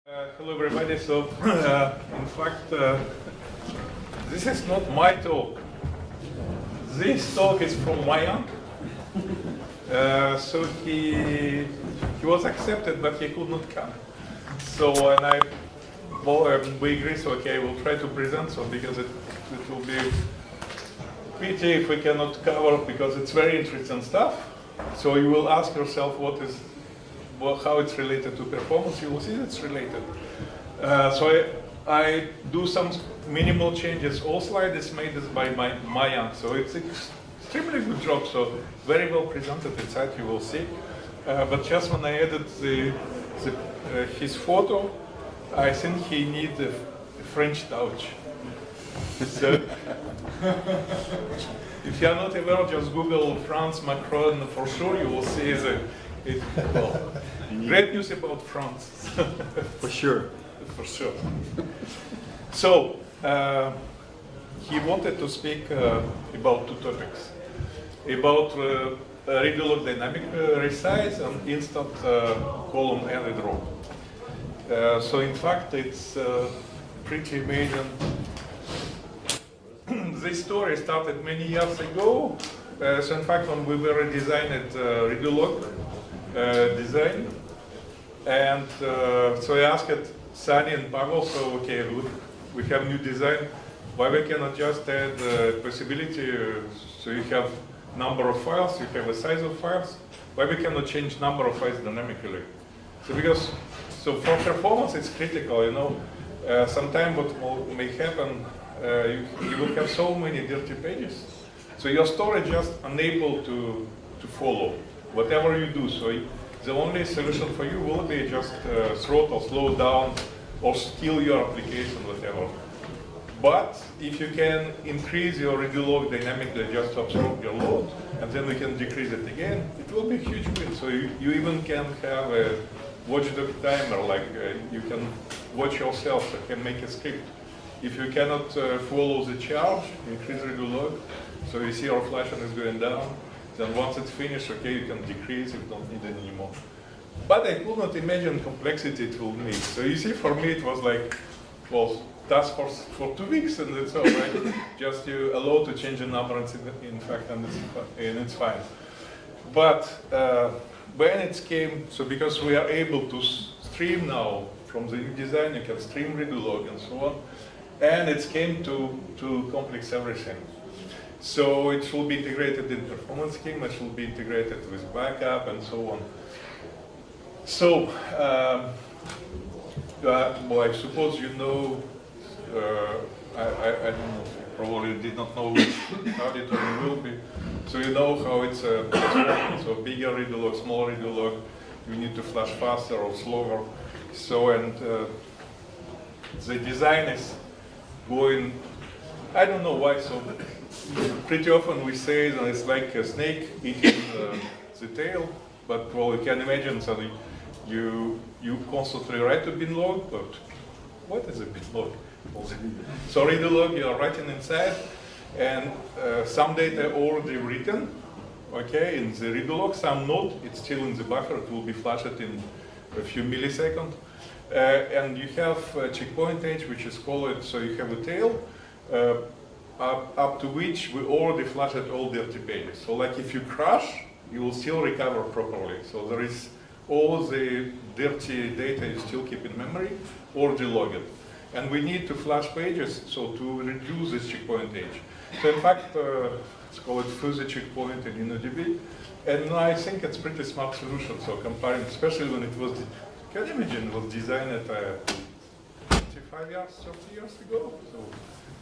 Hello everybody. So, in fact, this is not my talk. This talk is from my uncle. So he was accepted, but he could not come. So we agree. So okay, we'll try to present. So because it will be pity if we cannot cover because it's very interesting stuff. So you will ask yourself how it's related to performance. You will see it's related. So I do some minimal changes. All slides is made by my aunt. So it's extremely good job. So very well presented inside. You will see. But just when I added his photo, I think he needs a French touch. So if you are not aware, just Google France Macron. For sure, you will see great news about France. For sure. For sure. So, he wanted to speak about two topics. About regular dynamic resize and instant column added row. So in fact, it's pretty amazing. This story started many years ago. So in fact, when we were designing Redulog design, and so I asked Sunny and Pavel, so okay, we have new design. Why we cannot just add possibility? So you have number of files, you have a size of files. Why we cannot change number of files dynamically? So for performance, it's critical. You know, sometimes what may happen, you will have so many dirty pages. So your storage just unable to follow whatever you do. So the only solution for you will be just throttle, slow down, or steal your application, whatever. But if you can increase your Redulog dynamically just to absorb your load, and then we can decrease it again, it will be a huge win. So you even can have a watchdog timer, like you can watch yourself, you can make a script. If you cannot follow the charge, increase Redulog, so you see our flashing is going down. Then once it's finished, okay, you can decrease, you don't need it anymore. But I could not imagine complexity it will need. So you see, for me, it was like, well, task for 2 weeks, and it's all right. Just you allow to change the number, in fact, and it's fine. But when it came, so because we are able to stream now from the new design, you can stream Redulog and so on, and it came to complex everything. So it will be integrated in performance schema, it will be integrated with backup and so on. So, well, I suppose you know, I don't know, probably did not know which auditor you will be. So you know how it's so bigger Redulog, small Redulog, you need to flash faster or slower. So, and the design is going, I don't know why, so pretty often we say that it's like a snake eating the tail, but well, you can imagine, so you constantly write a bin log, but what is a bin log? So Redulog, you are writing inside, and some data already written, okay, in the Redulog, some not, it's still in the buffer, it will be flashed in a few milliseconds. And you have a checkpoint age, which is called, so you have a tail, up to which we already flashed all dirty pages. So like if you crash, you will still recover properly. So there is all the dirty data you still keep in memory or delog it. And we need to flash pages so to reduce this checkpoint age. So in fact, it's called fuzzy checkpoint in InnoDB. And I think it's pretty smart solution. So comparing, especially when it was, can you imagine, it was designed at 25 years, 30 years ago?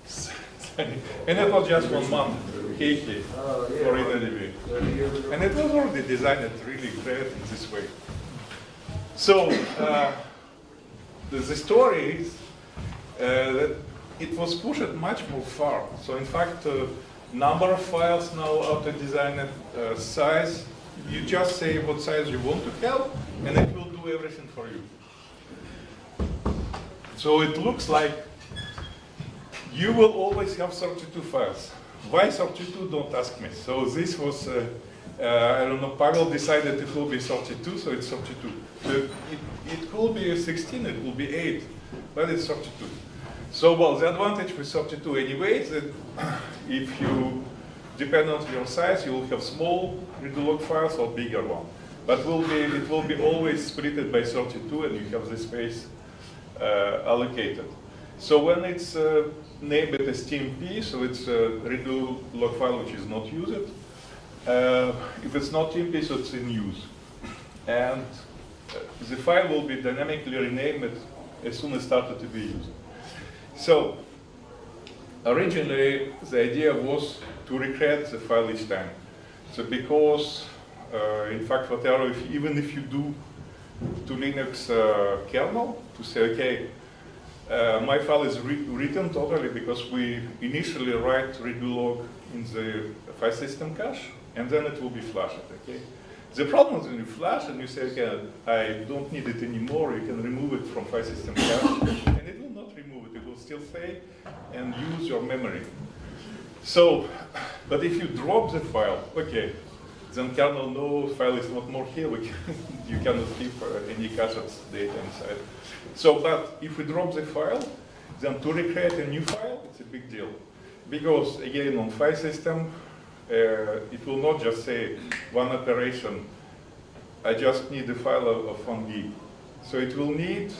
So, and it was just 1 month, for InnoDB. And it was already designed really great in this way. So, the story is that it was pushed much more far. So in fact, number of files now after designed, size, you just say what size you want to have, and it will do everything for you. So it looks like you will always have 32 files. Why 32? Don't ask me. So this was I don't know, Pavel decided it will be 32, so it's 32. So it could be 16, it will be 8, but it's 32. So, well, the advantage with 32 anyway is that if you depend on your size, you will have small redo-log files or bigger one. But it will be always split by 32, and you have the space allocated. So when it's named as TMP, so it's a redo-log file which is not used. If it's not TMP, so it's in use. And the file will be dynamically renamed as soon as it started to be used. So originally, the idea was to recreate the file each time. So because, in fact, whatever, even if you do to Linux kernel, to say, okay, my file is written totally because we initially write redo log in the file system cache, and then it will be flashed, okay? The problem is when you flash and you say, okay, I don't need it anymore, you can remove it from file system cache, and it will not remove it, it will still stay and use your memory. So, but if you drop the file, okay, then kernel no file is not more here, you cannot keep any cached data inside. So, but if we drop the file, then to recreate a new file, it's a big deal. Because again, on file system, it will not just say one operation, I just need a file of 1 gig. So it will need,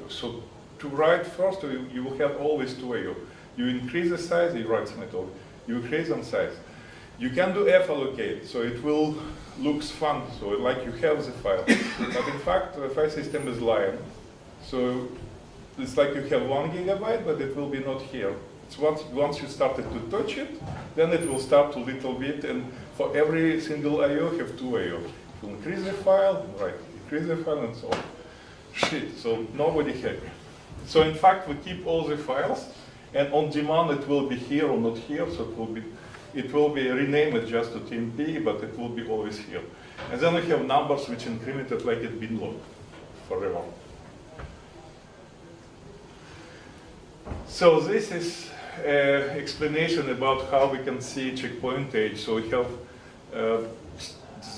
so to write first, you will have always 2 IO. You increase the size, you write some method. You increase on size. You can do F allocate, so it will looks fun, so like you have the file. But in fact, the file system is lying. So it's like you have 1 gigabyte, but it will be not here. It's once you started to touch it, then it will start a little bit, and for every single IO, you have 2 IO. You increase the file, right, increase the file, and so on. Shit, so nobody happy. So in fact, we keep all the files, and on demand it will be here or not here, so it will be renamed just to TMP, but it will be always here. And then we have numbers which incremented like it's been logged forever. So this is an explanation about how we can see checkpoint age. So we have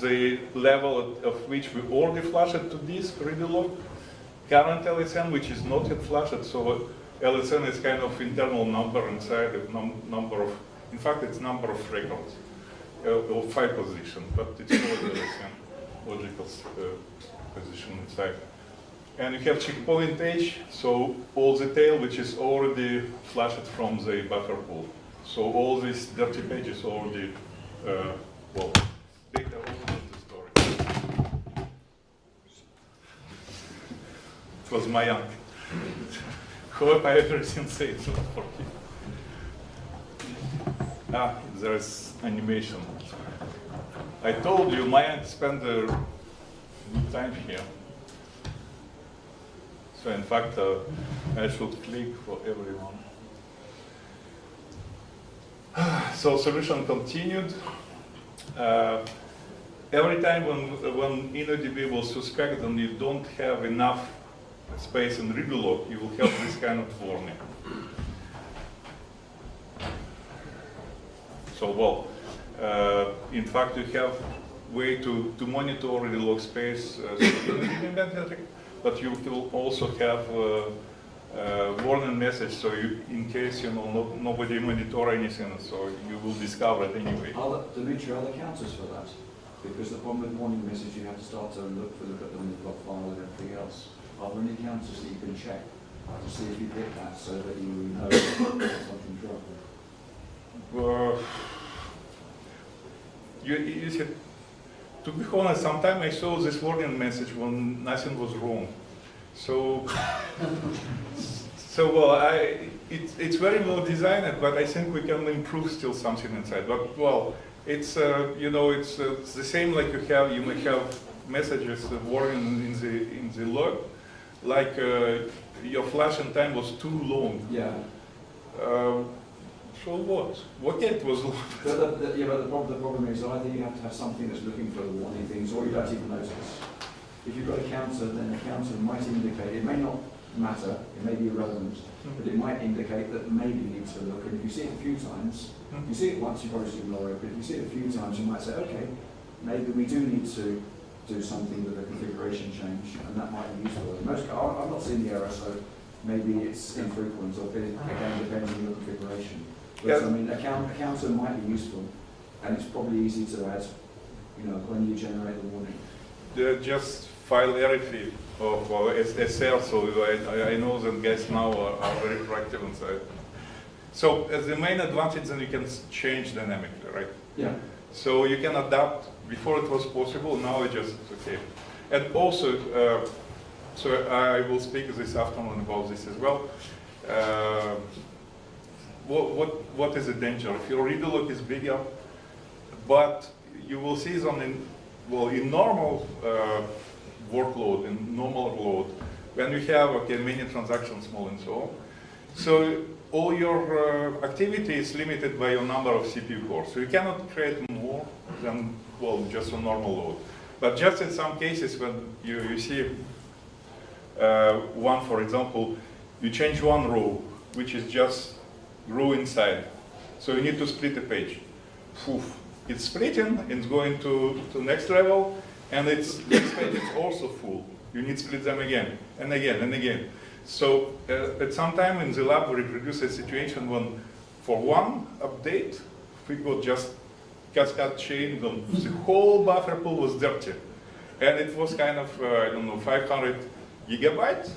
the level at which we already flashed to disk redo log, current LSN, which is not yet flashed. So LSN is kind of internal number inside a number of, in fact, it's number of records or file position, but it's not LSN, logical position inside. And you have checkpoint age, so all the tail which is already flashed from the buffer pool. So all these dirty pages already, well, data over the storage. It was my uncle. Hope I everything safe for him. Ah, there's animation. I told you my aunt spent a good time here. So in fact, I should click for everyone. So solution continued. Every time when InnoDB will suspect that you don't have enough space in redo log, you will have this kind of warning. So well, in fact, you have way to monitor redo log space but you will also have a warning message, so in case nobody monitor anything, so you will discover it anyway. Dimitri, are there counters for that? Because the problem with warning message, you have to start to look at them in the log file and everything else. Are there any counters that you can check to see if you hit that, so that you know there's something trouble? You said, to be honest, sometimes I saw this warning message when nothing was wrong. So well, it's very well designed, but I think we can improve still something inside. But well, it's it's the same like you may have messages warning in the log, like your flashing time was too long. Yeah. So what? What it was long? But the problem is either you have to have something that's looking for the warning things, or you don't even notice. If you've got a counter, then a counter might indicate, it may not matter, it may be irrelevant, but it might indicate that maybe you need to look, and if you see it a few times, if you see it once, you probably ignore it, but if you see it a few times, you might say, okay, maybe we do need to do something with a configuration change, and that might be useful. In most, I've not seen the error, so maybe it's infrequent, or again, depending on your configuration. But Yes. I mean, a counter might be useful, and it's probably easy to add, when you generate the warning. Just file hierarchy of SR, so I know that guys now are very proactive inside. So as the main advantage, then you can change dynamically, right? Yeah. So you can adapt. Before it was possible, now it just okay. And also, so I will speak this afternoon about this as well. What is the danger? If your redo log is bigger, but you will see them in normal workload, in normal load, when you have many transactions, small and so on. So all your activity is limited by your number of CPU cores. So you cannot create more than just a normal load. But just in some cases when you see one, for example, you change one row, which is just row inside. So you need to split the page. Poof. It's splitting, it's going to next level, and next page is also full. You need to split them again, and again, and again. So at some time in the lab, we reproduced a situation when for one update, we got just cascade chain, the whole buffer pool was dirty. And it was kind of, 500 gigabytes.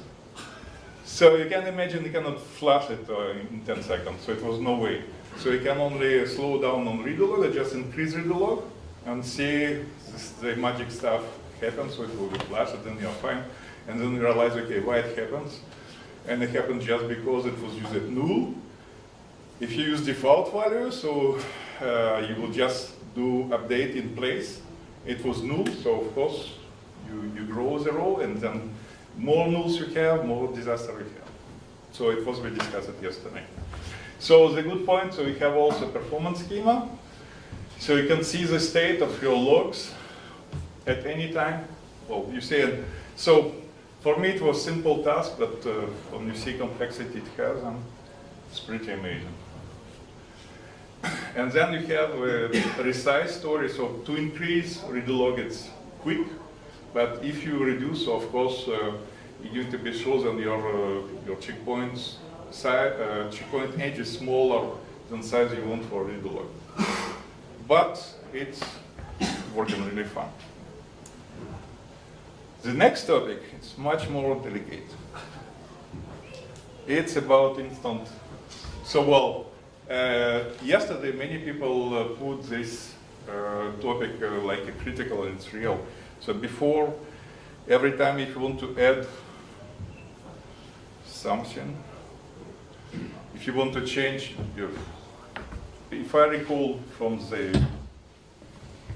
So you can imagine you cannot flush it in 10 seconds, so it was no way. So you can only slow down on redo log, just increase redo log, and see the magic stuff happens, so it will be flashed, and then you're fine. And then you realize, okay, why it happens? And it happens just because it was used at null. If you use default value, so you will just do update in place. It was null, so of course you grow the row, and then more nulls you have, more disaster you have. So it was we discussed it yesterday. So the good point, so we have also performance schema. So you can see the state of your logs at any time. Well, you see it. So for me it was simple task, but when you see complexity it has, it's pretty amazing. And then you have a resize story. So to increase redo log, it's quick. But if you reduce, of course, you need to be sure that your checkpoints checkpoint edge is smaller than size you want for redo log. But it's working really fun. The next topic is much more delicate. It's about instant. So yesterday many people put this topic like a critical, and it's real. So before, every time if you want to add something, if you want to change, if I recall from the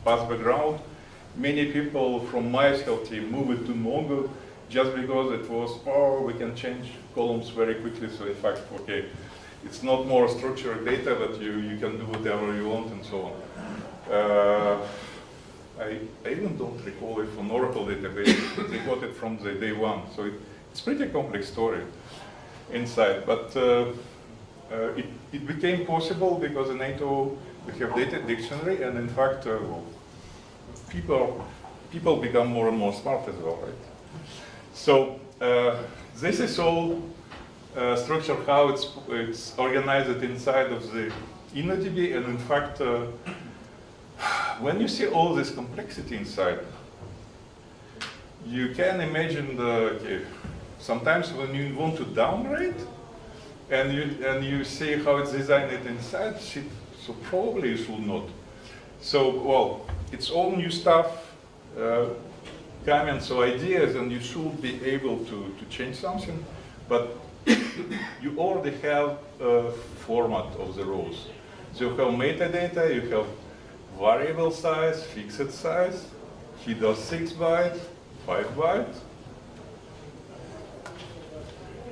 past background, many people from MySQL team moved to Mongo just because it was, we can change columns very quickly. So in fact, okay, it's not more structured data, but you can do whatever you want and so on. I even don't recall if on Oracle database they got it from the day one. So it's pretty complex story inside, but it became possible because in NATO we have data dictionary, and in fact people become more and more smart as well, right? So this is all structure how it's organized inside of the InnoDB, and in fact when you see all this complexity inside, you can imagine sometimes when you want to downgrade and you see how it's designed inside, so probably you should not. So, it's all new stuff coming, so ideas, and you should be able to change something, but you already have a format of the rows. So you have metadata, you have variable size, fixed size, he does 6 bytes, 5 bytes,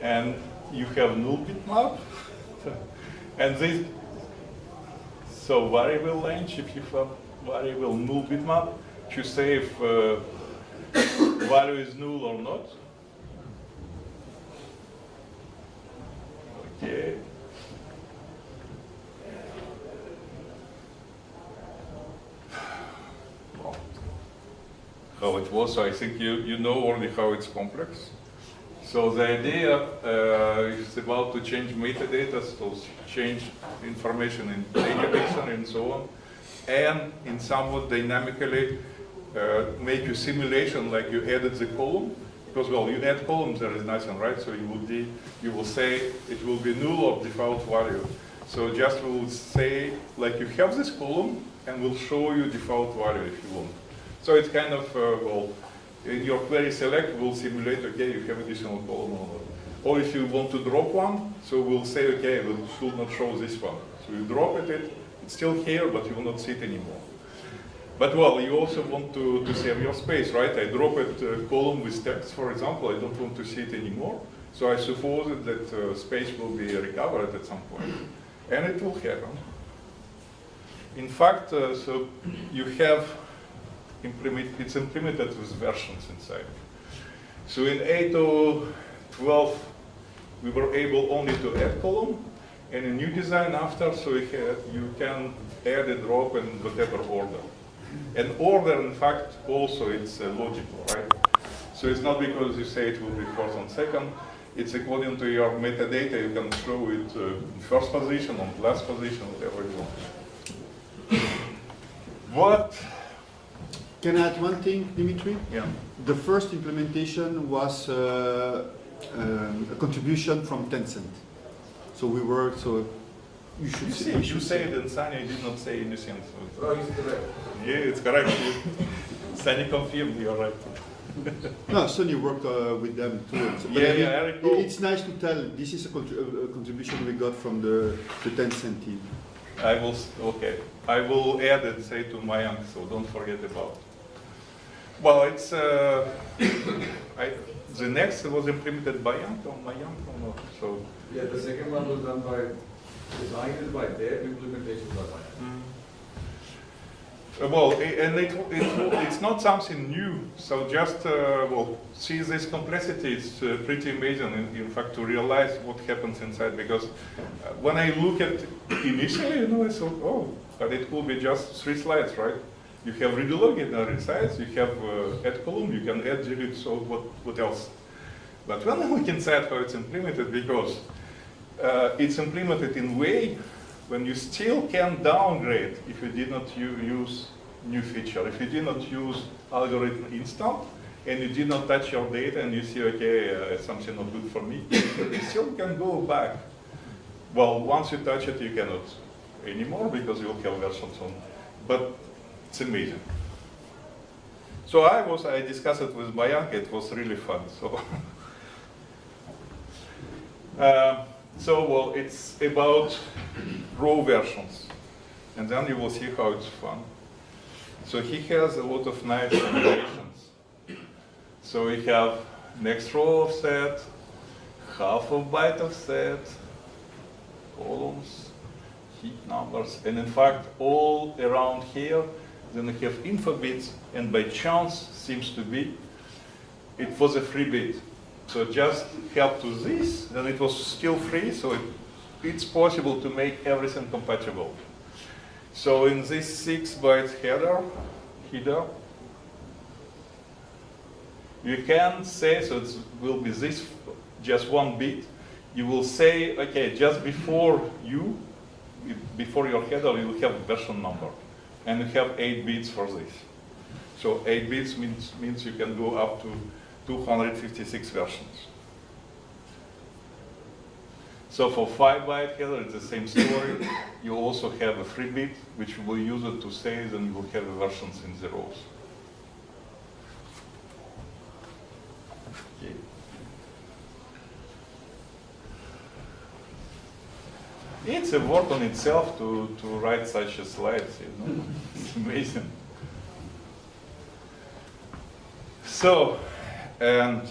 and you have null bitmap, and this, so variable range, if you have variable null bitmap, you say if value is null or not. how it was. So I think you know already how it's complex. So the idea is about to change metadata, so change information in data dictionary and so on, and in somewhat dynamically make you simulation like you added the column. Because, well, you add columns, there is nothing, right? So you will say it will be null or default value. So just will say, like, you have this column, and we'll show you default value if you want. So it's kind of, well, in your query select, we'll simulate, okay, you have additional column or not. Or if you want to drop one, so we'll say, okay, we should not show this one. So you drop it, it's still here, but you will not see it anymore. But well, you also want to save your space, right? I drop a column with text, for example, I don't want to see it anymore. So I suppose that space will be recovered at some point. And it will happen. In fact, so you have it's implemented with versions inside. So in 8.0.12, we were able only to add column. And a new design after, so you can add a drop in whatever order. And order, in fact, also it's logical, right? So it's not because you say it will be first and second. It's according to your metadata. You can show it in first position, on last position, whatever you want. What? Can I add one thing, Dimitri? Yeah. The first implementation was a contribution from Tencent. So we worked, so you should say. You say it, and Sunny did not say anything. So Oh, it's correct. yeah, it's correct. Sunny confirmed, you're right. No, Sony worked with them too. So, but Yeah, I recall. It's nice to tell this is a contribution we got from the Tencent team. I will add it, say, to Mayank, so don't forget about it. Well, it's, the next was implemented by Mayank or not, so. Yeah, the second one was done by, designed by their implementation by mine. Well, and it's not something new, so just, well, see this complexity, it's pretty amazing, in fact, to realize what happens inside, because when I look at initially, I thought, oh, but it could be just 3 slides, right? You have redo and resize, you have add column, you can add delete, so what else? But when I look inside how it's implemented, because it's implemented in a way when you still can downgrade if you did not use new feature, if you did not use algorithm instant, and you did not touch your data and you see, okay, something not good for me, you still can go back. Well, once you touch it, you cannot anymore because you'll have versions on. But it's amazing. So I discussed it with Mayank, it was really fun. So, well, it's about raw versions. And then you will see how it's fun. So he has a lot of nice simulations. So we have next row of set, half of byte of set, columns, heap numbers, and in fact, all around here, then we have info bits, and by chance seems to be, it was a free bit. So just help to this, then it was still free, so it's possible to make everything compatible. So in this 6-byte header, you can say, so it will be this, just 1 bit. You will say, okay, just before your header, you will have a version number. And you have 8 bits for this. So 8 bits means you can go up to 256 versions. So for 5-byte header, it's the same story. You also have a free bit, which you will use it to say, then you will have versions in the rows. Okay. It's a work on itself to write such a slide, It's amazing. So, and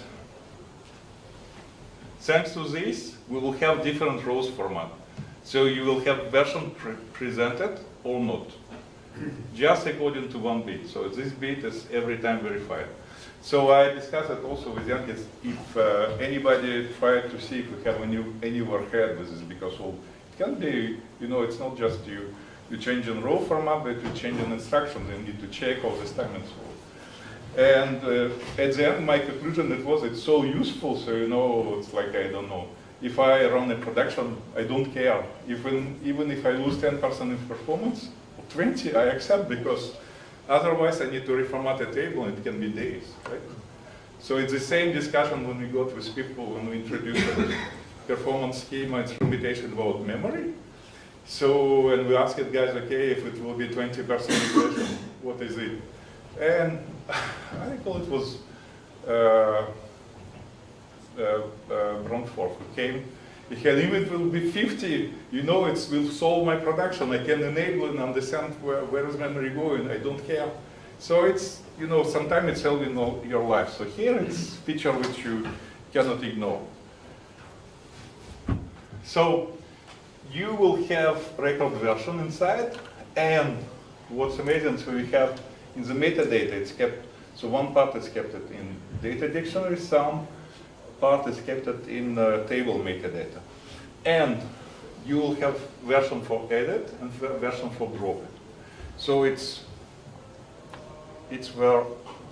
thanks to this, we will have different rows format. So you will have version presented or not, just according to 1 bit. So this bit is every time verified. So I discussed it also with Yankis, if anybody tried to see if we have any overhead with this, because well, it can be, it's not just you change in row format, but you change in instructions, and you need to check all this time and so on. And at the end, my conclusion it's so useful. So it's like, I don't know, if I run a production, I don't care. Even if I lose 10% in performance, or 20, I accept, because otherwise I need to reformat a table, and it can be days, right? So it's the same discussion when we got with people when we introduced the performance schema. It's limitation about memory. So when we asked guys, okay, if it will be 20% inflation, what is it? And I recall it was Bromford who came. He said, if it will be 50, it will solve my production. I can enable and understand where is memory going. I don't care. So it's, sometimes it's helping your life. So here it's feature which you cannot ignore. So you will have record version inside, and what's amazing, so we have in the metadata, it's kept, so one part is kept in data dictionary, some part is kept in table metadata. And you will have version for edit and version for drop it. So it's where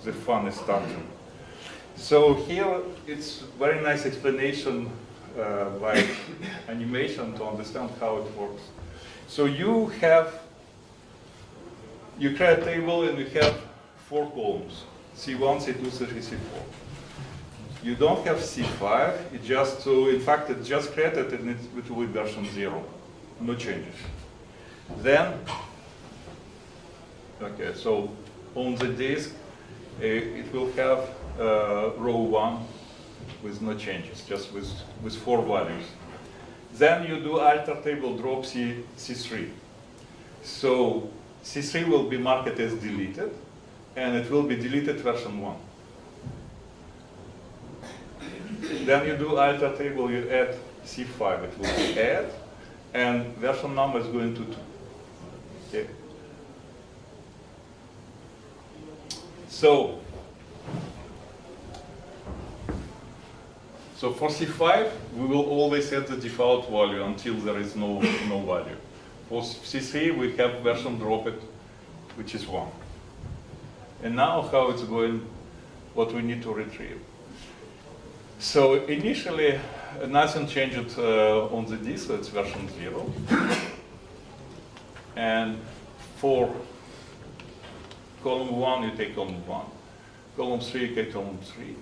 the fun is starting. So here it's very nice explanation by animation to understand how it works. So you create a table and you have 4 columns, C1, C2, C3, C4. You don't have C5, in fact, it's just created and it will be version 0, no changes. Then, okay, so on the disk, it will have row 1 with no changes, just with 4 values. Then you do alter table drop C3. So C3 will be marked as deleted, and it will be deleted version 1. Then you do alter table, you add C5, it will be add, and version number is going to 2. Okay. So for C5, we will always set the default value until there is no value. For C3, we have version drop it, which is 1. And now how it's going, what we need to retrieve. So initially, nothing changed on the disk, so it's version 0. And for column 1, you take column 1. Column 3, you take column 3.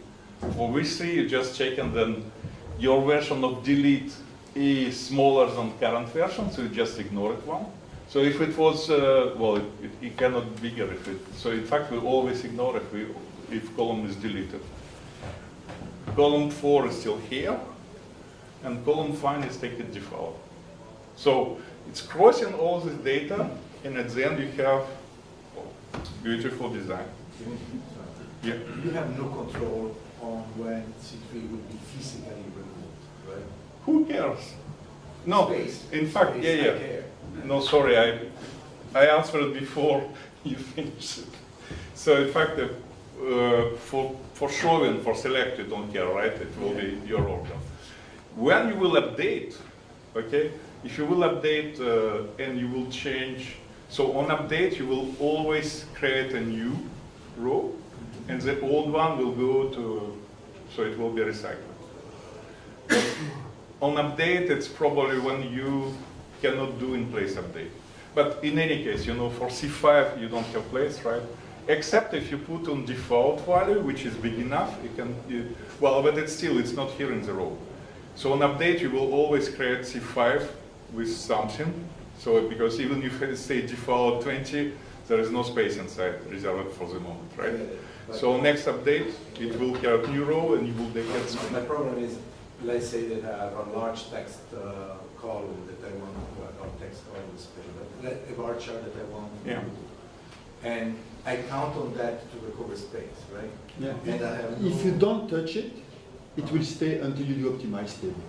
For V3, you just check, and then your version of delete is smaller than current version, so you just ignore it 1. So if it was, it cannot be bigger. So in fact, we always ignore if column is deleted. Column 4 is still here, and column 5 is taken default. So it's crossing all this data, and at the end you have beautiful design. Yeah. You have no control on when C3 will be physically removed, right? Who cares? No, Space. in fact, Space, yeah. I care. No, sorry, I answered before you finished it. So in fact, for showing, for select, you don't care, right? It will be your order. When you will update, okay, if you will update and you will change, so on update, you will always create a new row, and the old one will go to, so it will be recycled. On update, it's probably when you cannot do in place update. But in any case, for C5, you don't have place, right? Except if you put on default value, which is big enough, but it's not here in the row. So on update, you will always create C5 with something. So because even if you say default 20, there is no space inside reserved for the moment, right? So next update, it will have new row and you will get space. My problem is, let's say that I have a large text column that I want, or text column especially, but a bar chart that I want to do. And I count on that to recover space, right? Yeah. And I have If you don't touch it, it will stay until you do optimize table.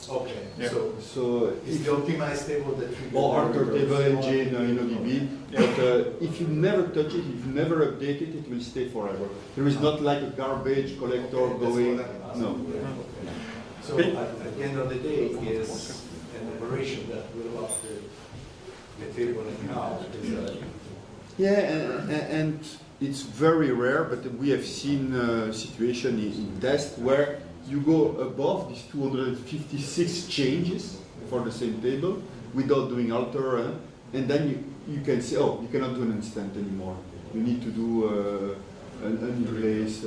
Okay, Yeah. So it's the optimized table that we or alter table engine, InnoDB. But if you never touch it, if you never update it, it will stay forever. There is not like a garbage collector going. No. So at the end of the day, is an operation that will update the table in-house. Yeah, and it's very rare, but we have seen situation in test where you go above these 256 changes for the same table without doing alter, and then you can say, oh, you cannot do an instant anymore. You need to do an unreplace.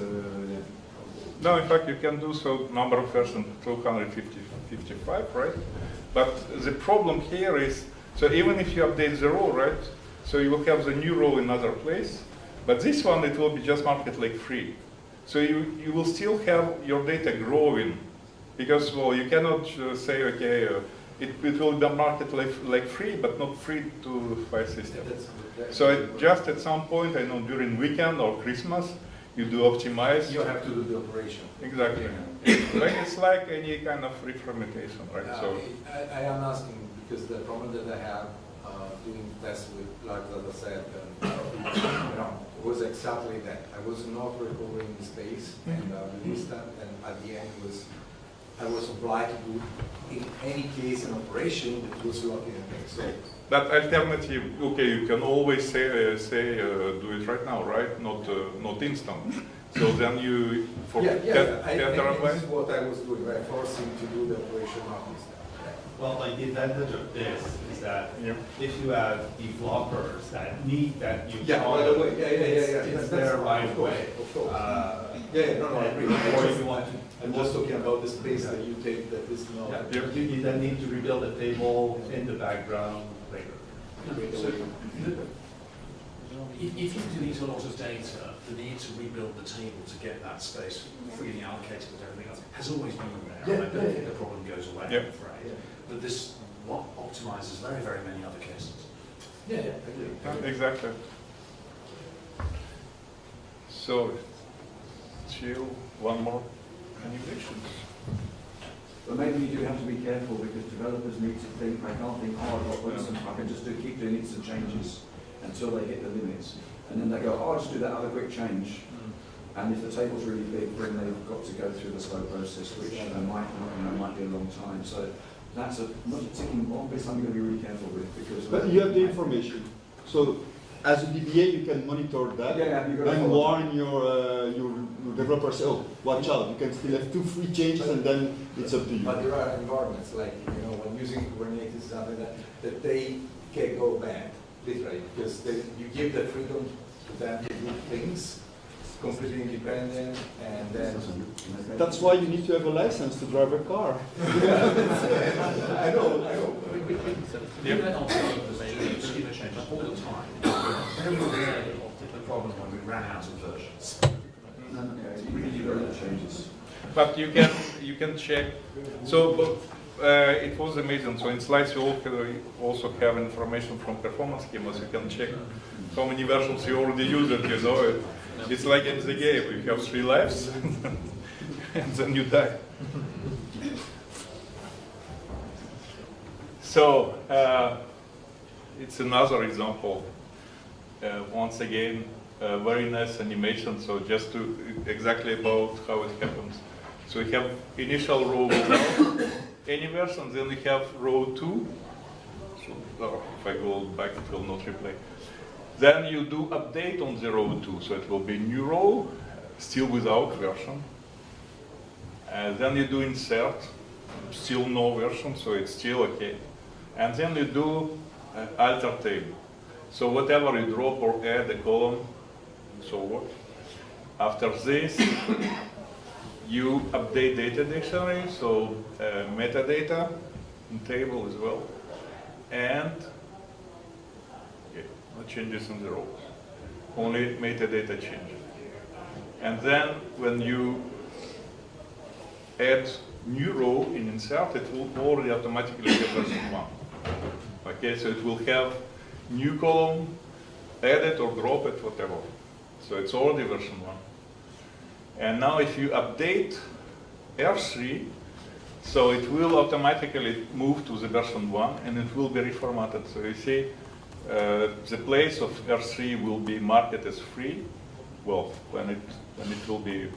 No, in fact, you can do so. Number of versions 255, right? But the problem here is, so even if you update the row, right? So you will have the new row in another place, but this one it will be just marked like free. So you will still have your data growing, because well you cannot say okay it will be marked like free, but not free to file system. So just at some point, I know during weekend or Christmas, you do optimize. You have to do the operation. Exactly. But it's like any kind of reformattation, right? So I am asking because the problem that I have doing tests with large data set was exactly that. I was not recovering space and released that, and at the end I was obliged to do in any case an operation that was locking in. So that alternative, okay, you can always say do it right now, right? Not instant. So then you for this terabytes. is what I was doing, right? Forcing to do the operation not instant. Well, like the advantage of this is that if you have developers that need that new product, it's there right away. Of course. No, I agree. Or if you want to, I'm just talking about the space that you take that is not. you then need to rebuild a table in the background later. So, if you delete a lot of data, the need to rebuild the table to get that space freely allocated with everything else has always been there. I don't think the problem goes away, I'm afraid. But this optimizes very, very many other cases. Exactly. So, chill, one more. Any questions? But maybe you do have to be careful because developers need to think, I can't think hard, I can just keep doing instant changes until they hit the limits. And then they go, oh, I'll just do that other quick change. And if the table's really big, then they've got to go through the slow process, which might be a long time. So that's not a ticking bomb, but something you've got to be really careful with. Because But you have the information. So as a DBA, you can monitor that and warn your developers, oh, watch out, you can still have 2 free changes and then it's up to you. But there are environments like, when using Kubernetes, something that they can go bad, literally, because you give the freedom to them to do things, completely independent, and then... That's why you need to have a license to drive a car. I know. We let our developers do schema changes all the time. Very rarely the problem when we ran out of versions. really rare changes. But you can check. So it was amazing. So in slides you also have information from performance schemas. You can check how many versions you already used. It's like in the game. You have 3 lives, and then you die. So it's another example. Once again, very nice animation. So just to exactly about how it happens. So we have initial row without any version, then we have row 2. So if I go back, it will not replay. Then you do update on the row 2, so it will be new row, still without version. Then you do insert, still no version, so it's still okay. And then you do alter table. So whatever you drop or add a column, so what? After this, you update data dictionary, so metadata in table as well, and no changes in the rows, only metadata change. And then when you add new row in insert, it will already automatically have version 1. Okay, so it will have new column, add it or drop it, whatever. So it's already version 1. And now if you update R3, so it will automatically move to the version 1 and it will be reformatted. So you see the place of R3 will be marked as free. Well, when it will be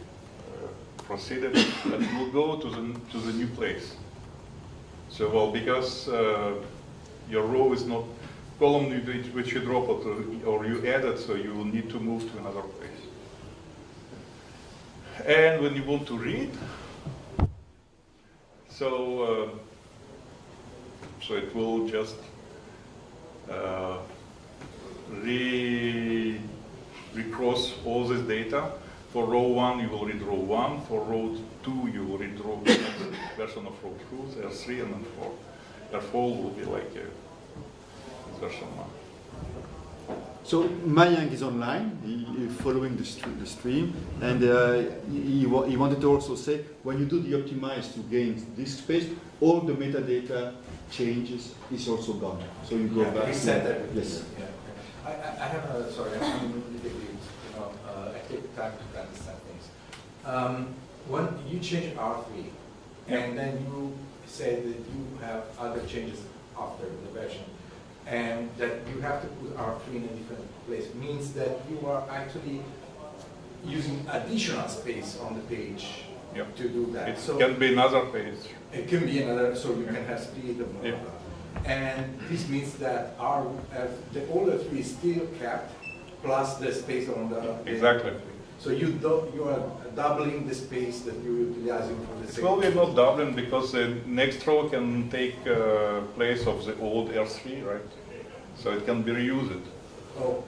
proceeded, but it will go to the new place. So well, because your row is not column which you drop or you added, so you will need to move to another place. And when you want to read, so it will just recross all this data. For row 1, you will read row 1. For row 2, you will read row version of row 2, there's 3, and then 4. Therefore, will be like version 1. So Mayank is online, he's following the stream, and he wanted to also say, when you do the optimize to gain disk space, all the metadata changes is also done. So you go back. Reset everything. Yes. Yeah. I have a, sorry, I have a little bit, I take time to understand things. When you change R3, and then you say that you have other changes after the version, and that you have to put R3 in a different place, means that you are actually using additional space on the page to do that. It can be another page. It can be another, so you can have speed of blah, blah, blah. And this means that all the 3 is still kept, plus the space on the... Exactly. So you are doubling the space that you're utilizing for the same... Well, we're not doubling because the next row can take place of the old R3, right? So it can be reused. Oh.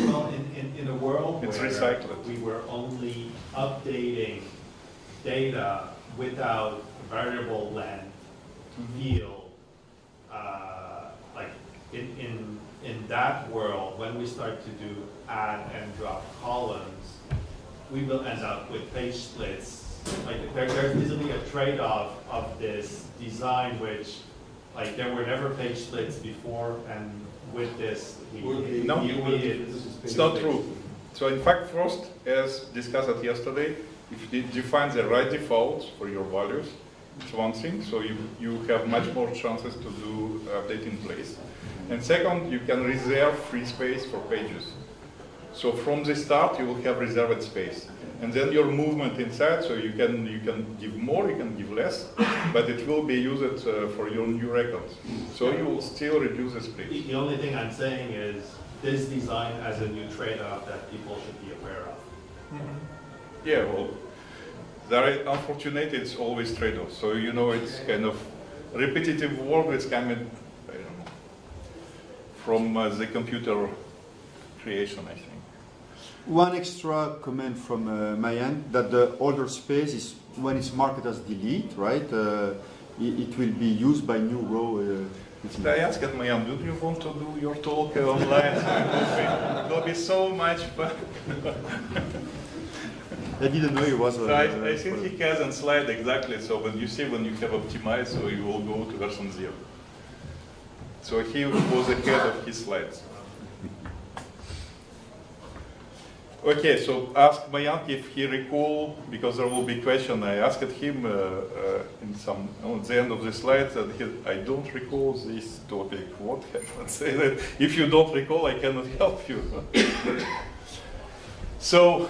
Well, in a world It's where recycled. we were only updating data without variable length field, like in that world, when we start to do add and drop columns, we will end up with page splits. Like there's easily a trade-off of this design, which like there were never page splits before, and with this, it's not true. So in fact, first, as discussed yesterday, if you define the right defaults for your values, it's one thing, so you have much more chances to do update in place. And second, you can reserve free space for pages. So from the start, you will have reserved space. And then your movement inside, so you can give more, you can give less, but it will be used for your new records. So you will still reduce the space. The only thing I'm saying is this design as a new trade-off that people should be aware of. Mm-hmm. Yeah, well, unfortunately, it's always trade-offs. So it's kind of repetitive work that's coming, I don't know, from the computer creation, I think. One extra comment from Mayank, that the older space is, when it's marked as delete, right, it will be used by new row. I asked Mayank, do you want to do your talk online? It will be so much fun. I didn't know it was. So I think he has a slide exactly. So when you have optimized, so you will go to version 0. So he was ahead of his slides. Okay, so ask Mayank if he recall, because there will be question. I asked him at the end of the slides, and I don't recall this topic. What happened? Say that if you don't recall, I cannot help you. So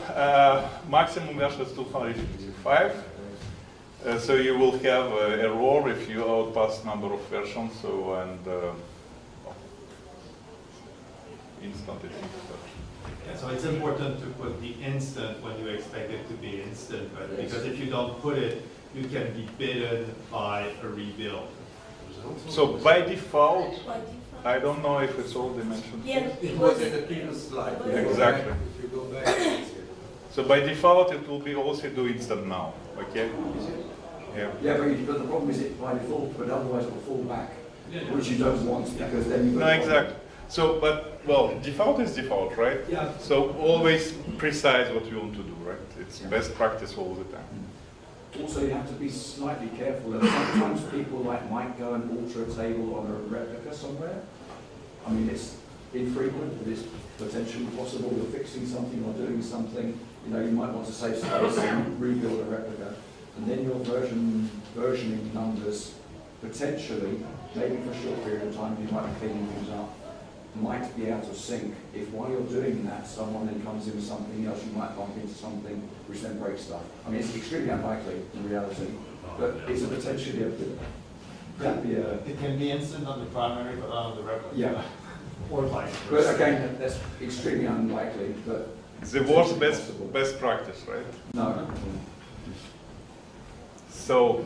maximum version is 255. So you will have error if you outpass number of versions. So instant is Yeah, so it's important to put the instant when you expect it to be instant, but because if you don't put it, you can be bitten by a rebuild. So by default, I don't know if it's already mentioned. Yeah, it was in the previous slide. Exactly. If you go back, so by default, it will be also do instant now. Okay. Yeah. Yeah, but the problem is it by default, but otherwise it will fall back, which you don't want because then you. No, exactly. So, default is default, right? Yeah. So always precise what you want to do, right? It's best practice all the time. Also, you have to be slightly careful. And sometimes people might go and alter a table on a replica somewhere. I mean, it's infrequent, but it's potentially possible. You're fixing something or doing something. You might want to save space and rebuild a replica, and then your versioning numbers potentially, maybe for a short period of time, you might be cleaning things up, might be out of sync. If while you're doing that, someone then comes in with something else, you might bump into something which then breaks stuff. I mean, it's extremely unlikely in reality, but it's a potentially It can be instant on the primary, but not on the replica. Yeah. Or vice But versa. again, that's extremely unlikely, but The worst best practice, right? no. So,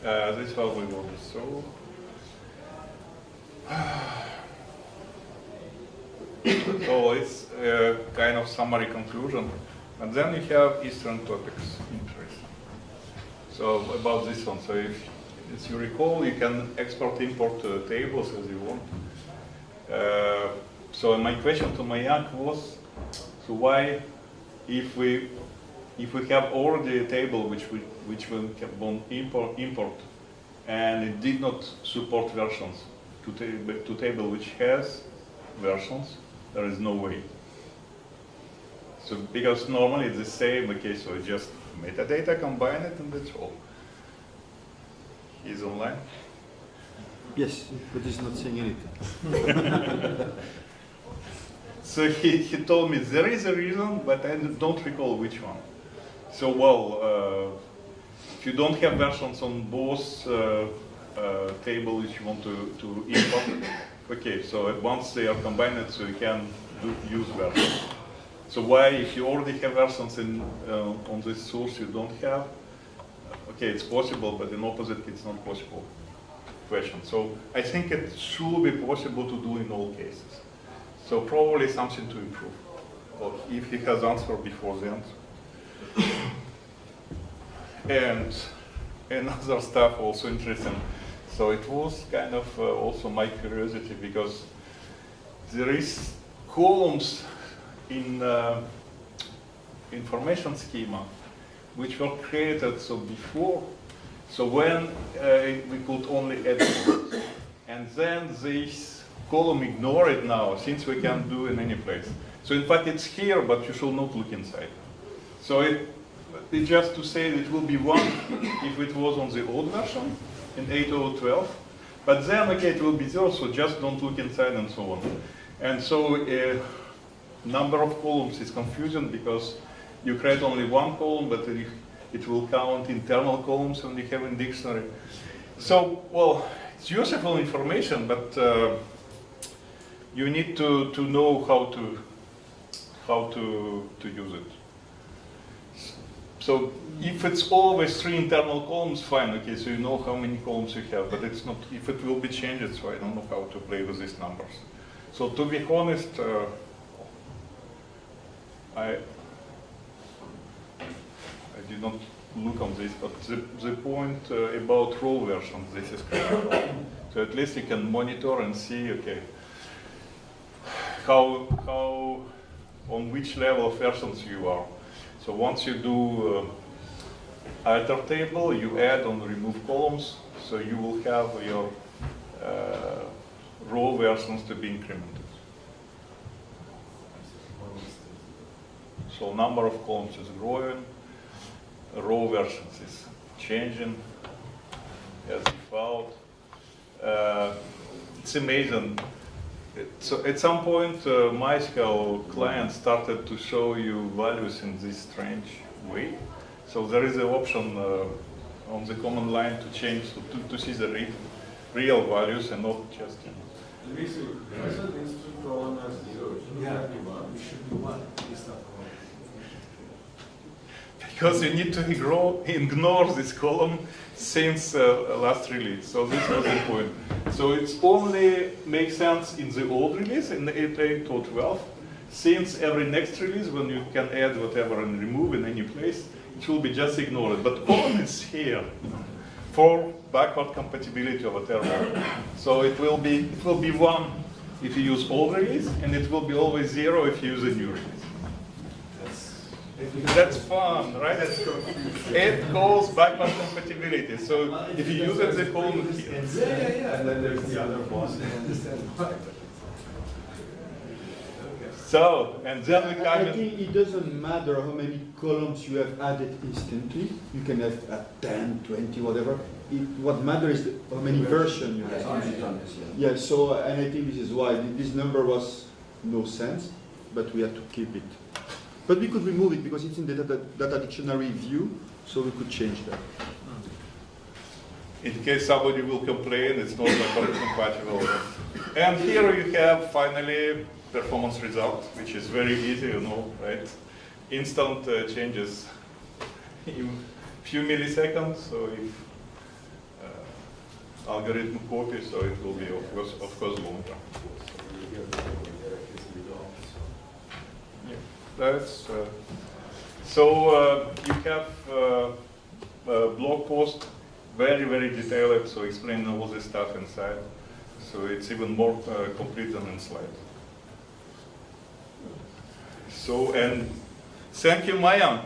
this how we will do. So, so it's kind of summary conclusion. And then you have Eastern topics, interesting. So about this one, so if, as you recall, you can export, import tables as you want. So my question to Mayank was, so why, if we have already a table which we can import, and it did not support versions to table which has versions, there is no way. So because normally it's the same, okay, so just metadata, combine it, and that's all. He's online. Yes, but he's not saying anything. So he told me there is a reason, but I don't recall which one. So well, if you don't have versions on both tables you want to import, okay, so once they are combined, so you can use versions. So why, if you already have versions on this source you don't have, okay, it's possible, but in opposite it's not possible. Question. So I think it should be possible to do in all cases. So probably something to improve. Or if he has answer before the end. And another stuff also interesting. So it was kind of also my curiosity, because there is columns in information schema which were created so before. So when we could only add columns, and then this column ignore it now, since we can do in any place. So in fact it's here, but you should not look inside. So it's just to say that it will be 1 if it was on the old version in 8.0.12, but then okay, it will be 0, so just don't look inside and so on. And so number of columns is confusing, because you create only 1 column, but it will count internal columns when you have in dictionary. So, well, it's useful information, but you need to know how to use it. So if it's always 3 internal columns, fine, okay, so you know how many columns you have, but it's not, if it will be changed, so I don't know how to play with these numbers. So to be honest, I did not look on this, but the point about row versions, this is correct. So at least you can monitor and see, okay, how on which level of versions you are. So once you do alter table, you add on remove columns, so you will have your row versions to be incremented. So number of columns is growing, row versions is changing as default. It's amazing. So at some point, MySQL client started to show you values in this strange way. So there is an option on the command line to change, to see the real values and not just, you know. Dimitri, why is an instant column as 0? Shouldn't that be 1? It should be 1. It's not 1. Because you need to ignore this column since last release. So this was the point. So it's only makes sense in the old release, in the 8.8.12, since every next release, when you can add whatever and remove in any place, it will be just ignored. But column is here for backward compatibility or whatever. So it will be 1 if you use old release, and it will be always 0 if you use a new release. That's fun, right? It calls backward compatibility. So if you use it, the column here. Yeah. And then there's the other one. I understand why. So, and then we come I think it doesn't matter how many columns you have added instantly. You can have 10, 20, whatever. What matters is how many versions you have. Yeah, so, and I think this is why this number was no sense, but we had to keep it. But we could remove it because it's in the data dictionary view, so we could change that. in case somebody will complain, it's not backward compatible. And here you have finally performance result, which is very easy, you know, right? Instant changes in few milliseconds. So if algorithm copy, so it will be of course longer. Yeah, that's so you have a blog post, very detailed, so explaining all this stuff inside. So it's even more complete than in slide. So, and thank you, Mayank.